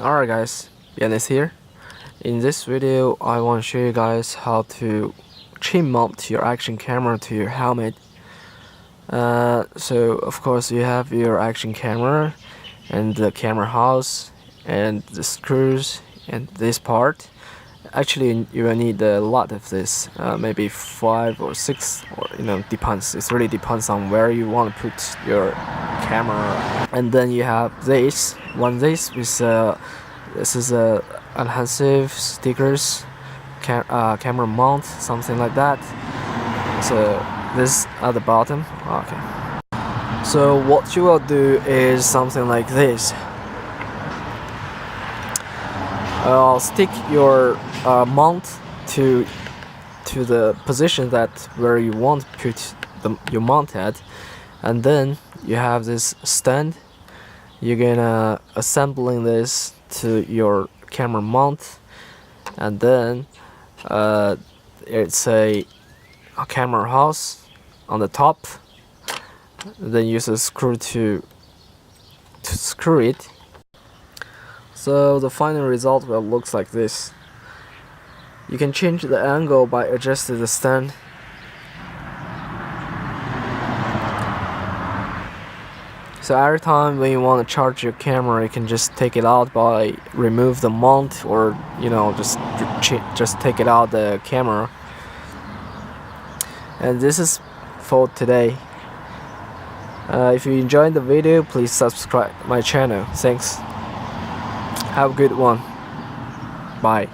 Alright guys, Yanis here. In this video I want to show you guys how to chain mount your action camera to your helmet. So of course you have your action camera and the camera house and the screws and this part. Actually you will need a lot of this, maybe 5 or 6, or depends. It really depends on where you want to put your camera. And then you have this this is a adhesive stickers, camera mount, something like that. So this at the bottom. Okay, so what you will do is something like this. I'll stick your mount to the position that where you want to put your mount at, and then you have this stand. You're gonna assembling this to your camera mount, and then it's a camera house on the top. Then use a screw to screw it. So the final result will looks like this. You can change the angle by adjusting the stand. So every time when you want to charge your camera, you can just take it out by remove the mount, or just take it out the camera. And this is for today. If you enjoyed the video, please subscribe my channel. Thanks. Have a good one. Bye.